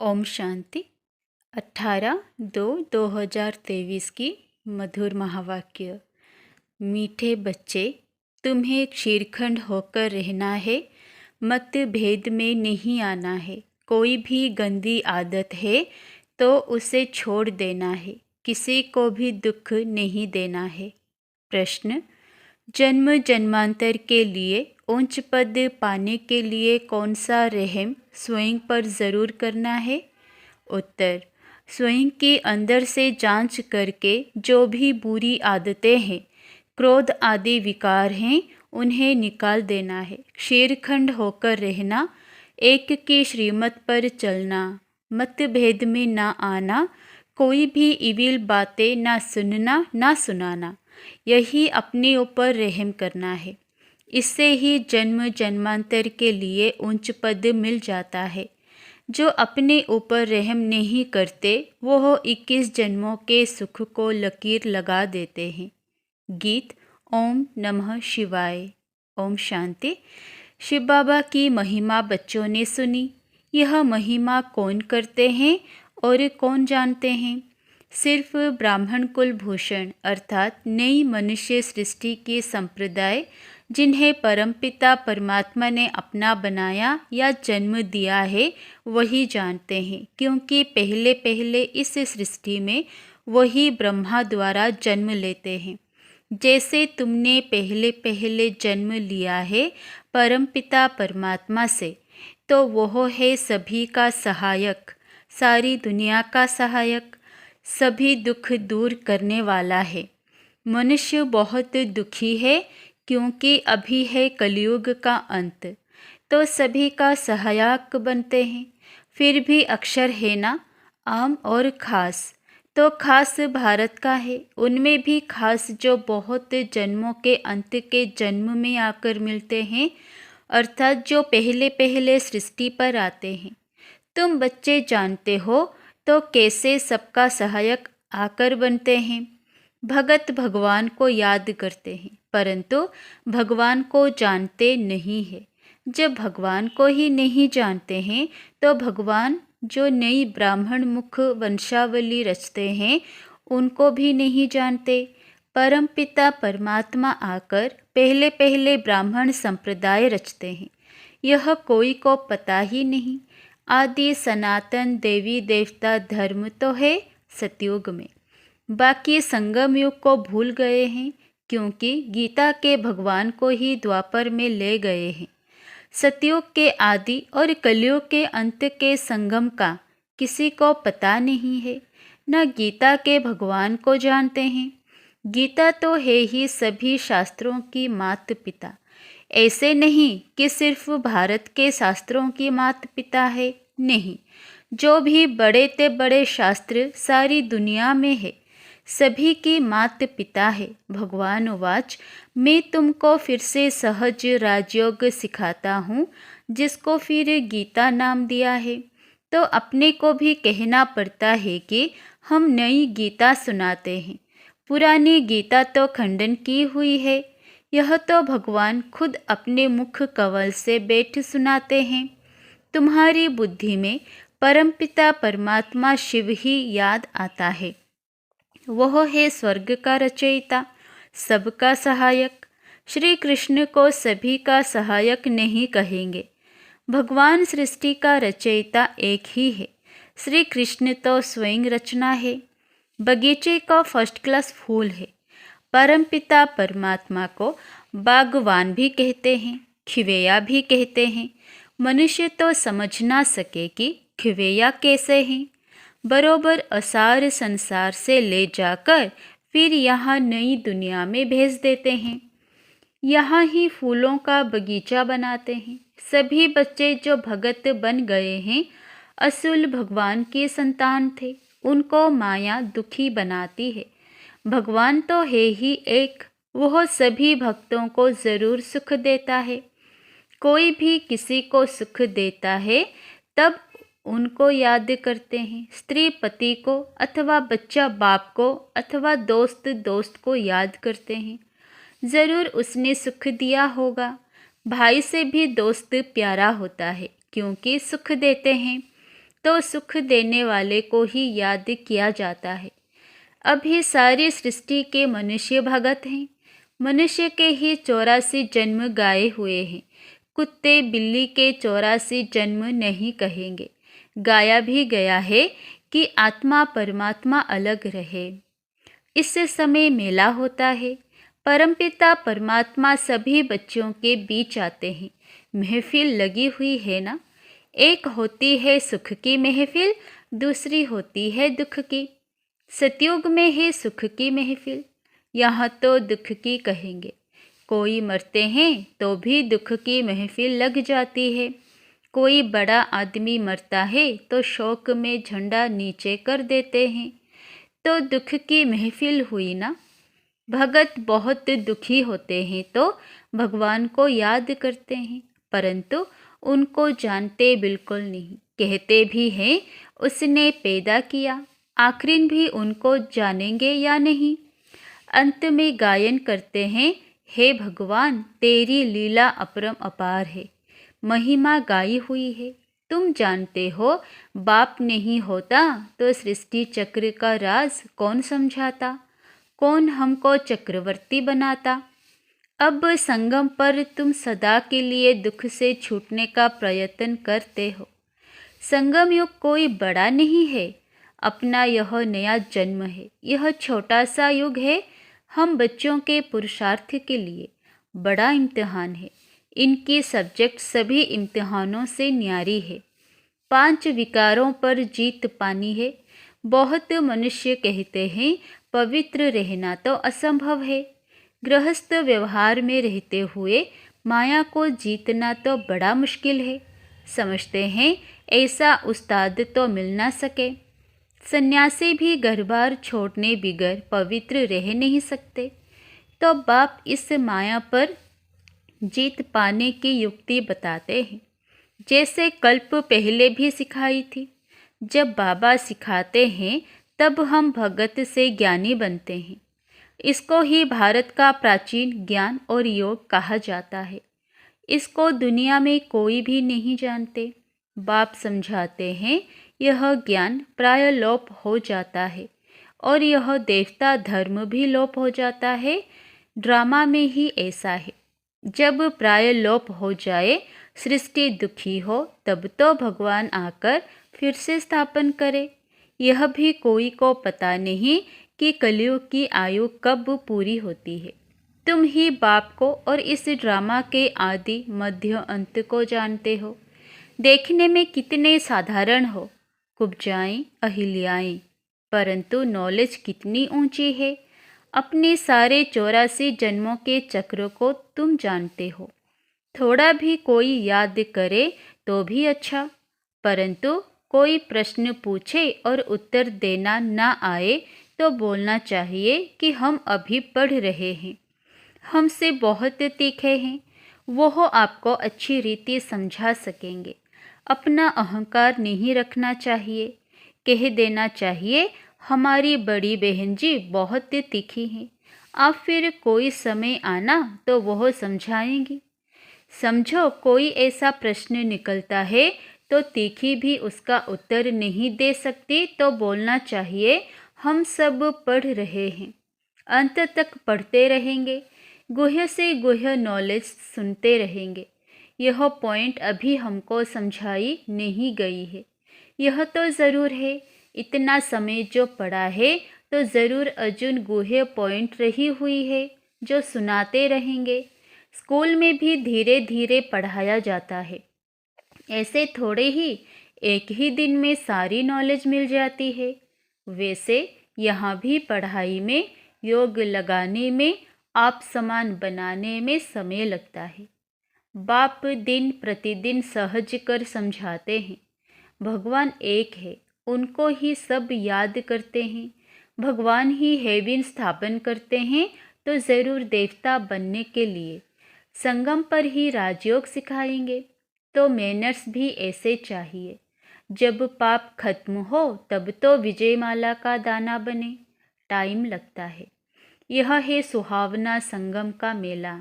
ओम शांति। 18/2/2023 की मधुर महावाक्य। मीठे बच्चे, तुम्हें क्षीरखंड होकर रहना है, मत भेद में नहीं आना है। कोई भी गंदी आदत है तो उसे छोड़ देना है, किसी को भी दुख नहीं देना है। प्रश्न: जन्म जन्मांतर के लिए उच्च पद पाने के लिए कौन सा रहम स्वयं पर ज़रूर करना है? उत्तर: स्वयं के अंदर से जांच करके जो भी बुरी आदतें हैं, क्रोध आदि विकार हैं, उन्हें निकाल देना है। क्षीरखंड होकर रहना, एक की श्रीमत पर चलना, मतभेद में ना आना, कोई भी इविल बातें ना सुनना ना सुनाना, यही अपने ऊपर रहम करना है। इससे ही जन्म जन्मांतर के लिए उच्च पद मिल जाता है। जो अपने ऊपर रहम नहीं करते वो 21 जन्मों के सुख को लकीर लगा देते हैं। गीत ओम नमः शिवाय। ओम शांति। शिव बाबा की महिमा बच्चों ने सुनी। यह महिमा कौन करते हैं और कौन जानते हैं? सिर्फ ब्राह्मण कुल भूषण अर्थात नई मनुष्य सृष्टि के संप्रदाय, जिन्हें परमपिता परमात्मा ने अपना बनाया या जन्म दिया है, वही जानते हैं, क्योंकि पहले पहले इस सृष्टि में वही ब्रह्मा द्वारा जन्म लेते हैं। जैसे तुमने पहले पहले जन्म लिया है परमपिता परमात्मा से, तो वह है सभी का सहायक, सारी दुनिया का सहायक, सभी दुख दूर करने वाला है। मनुष्य बहुत दुखी है क्योंकि अभी है कलयुग का अंत, तो सभी का सहायक बनते हैं। फिर भी अक्षर है ना, आम और खास, तो खास भारत का है, उनमें भी खास जो बहुत जन्मों के अंत के जन्म में आकर मिलते हैं, अर्थात जो पहले पहले सृष्टि पर आते हैं। तुम बच्चे जानते हो तो कैसे सबका सहायक आकर बनते हैं। भगत भगवान को याद करते हैं, परंतु भगवान को जानते नहीं है। जब भगवान को ही नहीं जानते हैं तो भगवान जो नई ब्राह्मण मुख वंशावली रचते हैं उनको भी नहीं जानते। परमपिता परमात्मा आकर पहले पहले ब्राह्मण संप्रदाय रचते हैं, यह कोई को पता ही नहीं। आदि सनातन देवी देवता धर्म तो है सतयुग में, बाकी संगम युग को भूल गए हैं, क्योंकि गीता के भगवान को ही द्वापर में ले गए हैं। सतयुग के आदि और कलयुग के अंत के संगम का किसी को पता नहीं है, न गीता के भगवान को जानते हैं। गीता तो है ही सभी शास्त्रों की मात पिता। ऐसे नहीं कि सिर्फ भारत के शास्त्रों की मात पिता है, नहीं, जो भी बड़े ते बड़े शास्त्र सारी दुनिया में है, सभी की मात पिता है। भगवान उवाच, मैं तुमको फिर से सहज राजयोग सिखाता हूँ, जिसको फिर गीता नाम दिया है। तो अपने को भी कहना पड़ता है कि हम नई गीता सुनाते हैं, पुरानी गीता तो खंडन की हुई है। यह तो भगवान खुद अपने मुख कवल से बैठ सुनाते हैं। तुम्हारी बुद्धि में परमपिता परमात्मा शिव ही याद आता है। वह है स्वर्ग का रचयिता, सबका सहायक। श्री कृष्ण को सभी का सहायक नहीं कहेंगे। भगवान सृष्टि का रचयिता एक ही है। श्री कृष्ण तो स्वयं रचना है, बगीचे का फर्स्ट क्लास फूल है। परमपिता परमात्मा को बागवान भी कहते हैं, खिवैया भी कहते हैं। मनुष्य तो समझ ना सके कि खिवैया कैसे हैं। बरोबर असार संसार से ले जाकर फिर यहाँ नई दुनिया में भेज देते हैं। यहाँ ही फूलों का बगीचा बनाते हैं। सभी बच्चे जो भगत बन गए हैं, असुल भगवान की संतान थे। उनको माया दुखी बनाती है। भगवान तो है ही एक, वह सभी भक्तों को ज़रूर सुख देता है। कोई भी किसी को सुख देता है तब उनको याद करते हैं। स्त्री पति को, अथवा बच्चा बाप को, अथवा दोस्त दोस्त को याद करते हैं। ज़रूर उसने सुख दिया होगा। भाई से भी दोस्त प्यारा होता है, क्योंकि सुख देते हैं। तो सुख देने वाले को ही याद किया जाता है। अभी सारी सृष्टि के मनुष्य भगत हैं। मनुष्य के ही 84 जन्म गाए हुए हैं। कुत्ते बिल्ली के 84 जन्म नहीं कहेंगे। गाया भी गया है कि आत्मा परमात्मा अलग रहे। इस समय मेला होता है। परमपिता परमात्मा सभी बच्चों के बीच आते हैं। महफिल लगी हुई है ना। एक होती है सुख की महफिल, दूसरी होती है दुख की। सतयुग में है सुख की महफिल, यहाँ तो दुख की कहेंगे। कोई मरते हैं तो भी दुख की महफिल लग जाती है। कोई बड़ा आदमी मरता है तो शोक में झंडा नीचे कर देते हैं। तो दुख की महफिल हुई ना। भगत बहुत दुखी होते हैं तो भगवान को याद करते हैं, परंतु उनको जानते बिल्कुल नहीं। कहते भी हैं उसने पैदा किया, आखिर भी उनको जानेंगे या नहीं। अंत में गायन करते हैं, हे भगवान तेरी लीला अपरम अपार है, महिमा गाई हुई है। तुम जानते हो बाप नहीं होता तो सृष्टि चक्र का राज कौन समझाता, कौन हमको चक्रवर्ती बनाता। अब संगम पर तुम सदा के लिए दुख से छूटने का प्रयत्न करते हो। संगम युग कोई बड़ा नहीं है, अपना यह नया जन्म है। यह छोटा सा युग है हम बच्चों के पुरुषार्थ के लिए। बड़ा इम्तिहान है। इनकी सब्जेक्ट सभी इम्तिहानों से न्यारी है। 5 विकारों पर जीत पानी है। बहुत मनुष्य कहते हैं पवित्र रहना तो असंभव है। गृहस्थ व्यवहार में रहते हुए माया को जीतना तो बड़ा मुश्किल है। समझते हैं ऐसा उस्ताद तो मिल ना सके। सन्यासी भी घर बार छोड़ने बिगर पवित्र रह नहीं सकते। तो बाप इस माया पर जीत पाने की युक्ति बताते हैं, जैसे कल्प पहले भी सिखाई थी। जब बाबा सिखाते हैं तब हम भगत से ज्ञानी बनते हैं। इसको ही भारत का प्राचीन ज्ञान और योग कहा जाता है। इसको दुनिया में कोई भी नहीं जानते। बाप समझाते हैं यह ज्ञान प्राय लोप हो जाता है और यह देवता धर्म भी लोप हो जाता है। ड्रामा में ही ऐसा है। जब प्राय लोप हो जाए, सृष्टि दुखी हो, तब तो भगवान आकर फिर से स्थापन करे। यह भी कोई को पता नहीं कि कलयुग की आयु कब पूरी होती है। तुम ही बाप को और इस ड्रामा के आदि मध्य अंत को जानते हो। देखने में कितने साधारण हो, कुब्जाएं अहिल्याएं, परंतु नॉलेज कितनी ऊंची है। अपने सारे 84 जन्मों के चक्र को तुम जानते हो। थोड़ा भी कोई याद करे तो भी अच्छा, परंतु कोई प्रश्न पूछे और उत्तर देना ना आए तो बोलना चाहिए कि हम अभी पढ़ रहे हैं, हमसे बहुत तीखे हैं। वो आपको अच्छी रीति समझा सकेंगे। अपना अहंकार नहीं रखना चाहिए। कह देना चाहिए हमारी बड़ी बहन जी बहुत तीखी हैं, आप फिर कोई समय आना तो वह समझाएंगी। समझो कोई ऐसा प्रश्न निकलता है तो तीखी भी उसका उत्तर नहीं दे सकती तो बोलना चाहिए हम सब पढ़ रहे हैं, अंत तक पढ़ते रहेंगे, गुह्य से गुह्य नॉलेज सुनते रहेंगे। यह पॉइंट अभी हमको समझाई नहीं गई है। यह तो ज़रूर है, इतना समय जो पढ़ा है तो ज़रूर अर्जुन गुह्य पॉइंट रही हुई है जो सुनाते रहेंगे। स्कूल में भी धीरे धीरे पढ़ाया जाता है। ऐसे थोड़े ही एक ही दिन में सारी नॉलेज मिल जाती है। वैसे यहाँ भी पढ़ाई में, योग लगाने में, आप समान बनाने में समय लगता है। बाप दिन प्रतिदिन सहज कर समझाते हैं भगवान एक है, उनको ही सब याद करते हैं। भगवान ही हेवन स्थापन करते हैं तो ज़रूर देवता बनने के लिए संगम पर ही राजयोग सिखाएंगे। तो मैनर्स भी ऐसे चाहिए। जब पाप खत्म हो तब तो विजयमाला का दाना बने, टाइम लगता है। यह है सुहावना संगम का मेला।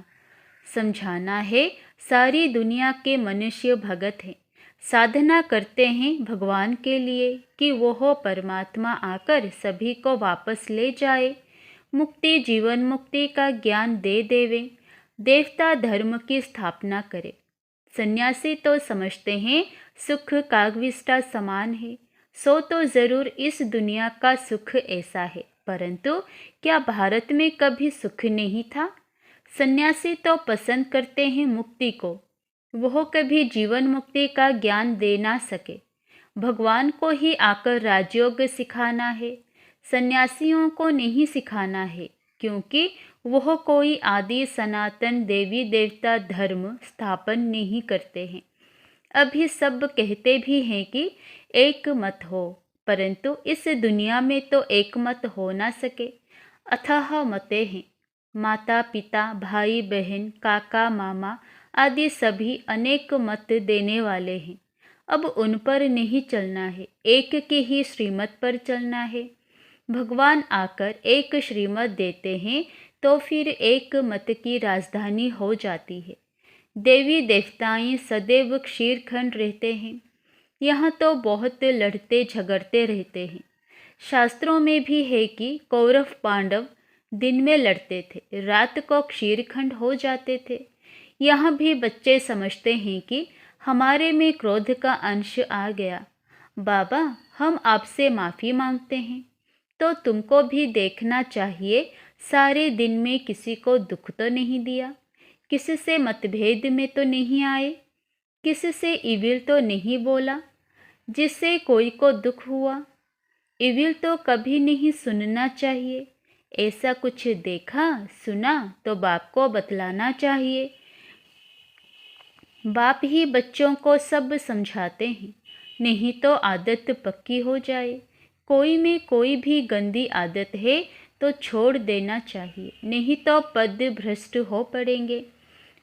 समझाना है सारी दुनिया के मनुष्य भगत हैं, साधना करते हैं भगवान के लिए कि वह परमात्मा आकर सभी को वापस ले जाए, मुक्ति जीवन मुक्ति का ज्ञान दे देवे, देवता धर्म की स्थापना करे। सन्यासी तो समझते हैं सुख कागविष्टा समान है, सो तो ज़रूर इस दुनिया का सुख ऐसा है, परंतु क्या भारत में कभी सुख नहीं था? सन्यासी तो पसंद करते हैं मुक्ति को, वह कभी जीवन मुक्ति का ज्ञान दे ना सके। भगवान को ही आकर राजयोग सिखाना है, सन्यासियों को नहीं सिखाना है, क्योंकि वह कोई आदि सनातन देवी देवता धर्म स्थापन नहीं करते हैं। अभी सब कहते भी हैं कि एक मत हो, परंतु इस दुनिया में तो एक मत हो ना सके। अथाह मतें हैं, माता पिता भाई बहन काका मामा आदि सभी अनेक मत देने वाले हैं। अब उन पर नहीं चलना है, एक की ही श्रीमत पर चलना है। भगवान आकर एक श्रीमत देते हैं तो फिर एक मत की राजधानी हो जाती है। देवी देवताएं सदैव क्षीरखंड रहते हैं। यहाँ तो बहुत लड़ते झगड़ते रहते हैं। शास्त्रों में भी है कि कौरव पांडव दिन में लड़ते थे, रात को क्षीरखंड हो जाते थे। यहाँ भी बच्चे समझते हैं कि हमारे में क्रोध का अंश आ गया, बाबा हम आपसे माफ़ी मांगते हैं। तो तुमको भी देखना चाहिए, सारे दिन में किसी को दुख तो नहीं दिया, किसी से मतभेद में तो नहीं आए, किसी से इविल तो नहीं बोला। जिससे कोई को दुख हुआ, इविल तो कभी नहीं सुनना चाहिए। ऐसा कुछ देखा सुना तो बाप को बतलाना चाहिए। बाप ही बच्चों को सब समझाते हैं, नहीं तो आदत पक्की हो जाए। कोई में कोई भी गंदी आदत है तो छोड़ देना चाहिए, नहीं तो पद भ्रष्ट हो पड़ेंगे।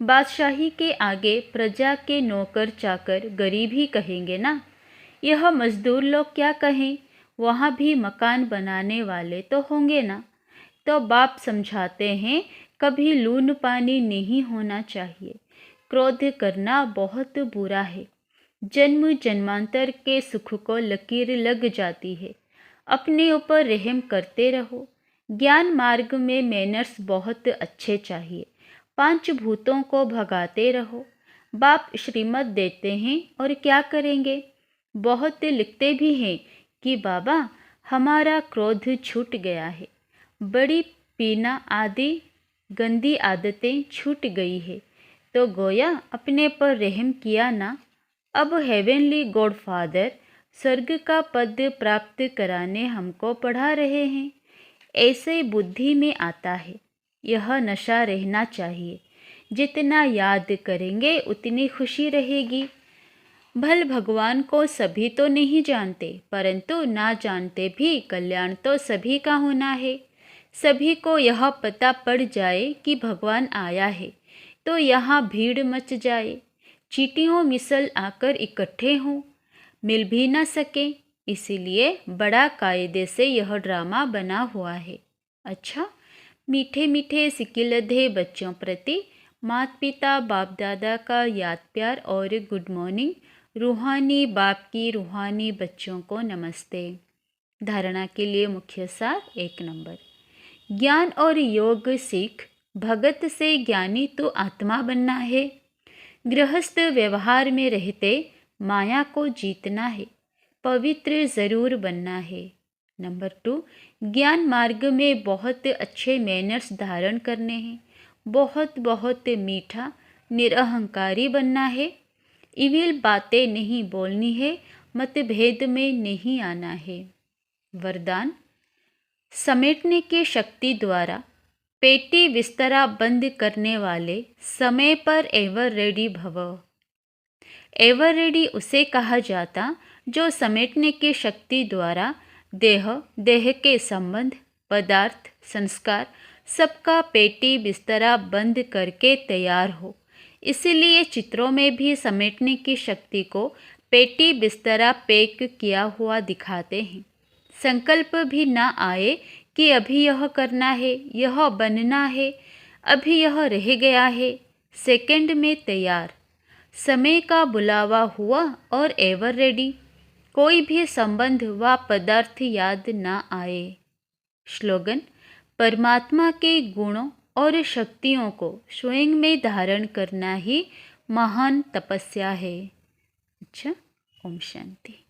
बादशाही के आगे प्रजा के नौकर चाकर गरीब ही कहेंगे ना। यह मजदूर लोग क्या कहें, वहाँ भी मकान बनाने वाले तो होंगे ना। तो बाप समझाते हैं कभी लून पानी नहीं होना चाहिए, क्रोध करना बहुत बुरा है, जन्म जन्मांतर के सुख को लकीर लग जाती है। अपने ऊपर रहम करते रहो। ज्ञान मार्ग में मैनर्स बहुत अच्छे चाहिए। 5 भूतों को भगाते रहो। बाप श्रीमत देते हैं और क्या करेंगे। बहुत लिखते भी हैं कि बाबा हमारा क्रोध छूट गया है, बड़ी पीना आदि गंदी आदतें छूट गई है, तो गोया अपने पर रहम किया ना। अब हेवनली गॉड फादर स्वर्ग का पद प्राप्त कराने हमको पढ़ा रहे हैं। ऐसे बुद्धि में आता है, यह नशा रहना चाहिए। जितना याद करेंगे उतनी खुशी रहेगी। भल भगवान को सभी तो नहीं जानते, परंतु ना जानते भी कल्याण तो सभी का होना है। सभी को यह पता पड़ जाए कि भगवान आया है तो यहाँ भीड़ मच जाए। चींटियों मिसल आकर इकट्ठे हों, मिल भी ना सके, इसीलिए बड़ा कायदे से यह ड्रामा बना हुआ है। अच्छा, मीठे मीठे सिकिलधे बच्चों प्रति माता पिता बाप दादा का याद प्यार और गुड मॉर्निंग। रूहानी बाप की रूहानी बच्चों को नमस्ते। धारणा के लिए मुख्य सार 1 नंबर, ज्ञान और योग सीख। भगत से ज्ञानी तो आत्मा बनना है। गृहस्थ व्यवहार में रहते माया को जीतना है, पवित्र ज़रूर बनना है। नंबर 2, ज्ञान मार्ग में बहुत अच्छे मैनर्स धारण करने हैं, बहुत बहुत मीठा निरहंकारी बनना है, इविल बातें नहीं बोलनी है, मतभेद में नहीं आना है। वरदान, समेटने की शक्ति द्वारा पेटी बिस्तरा बंद करने वाले समय पर एवर रेडी भव। एवर रेडी उसे कहा जाता जो समेटने की शक्ति द्वारा देह के संबंध पदार्थ संस्कार सबका पेटी बिस्तरा बंद करके तैयार हो। इसीलिए चित्रों में भी समेटने की शक्ति को पेटी बिस्तरा पैक किया हुआ दिखाते हैं। संकल्प भी ना आए कि अभी यह करना है, यह बनना है, अभी यह रह गया है, सेकंड में तैयार। समय का बुलावा हुआ और एवर रेडी, कोई भी संबंध व पदार्थ याद ना आए। स्लोगन: परमात्मा के गुणों और शक्तियों को स्वयं में धारण करना ही महान तपस्या है। अच्छा, ओम शांति।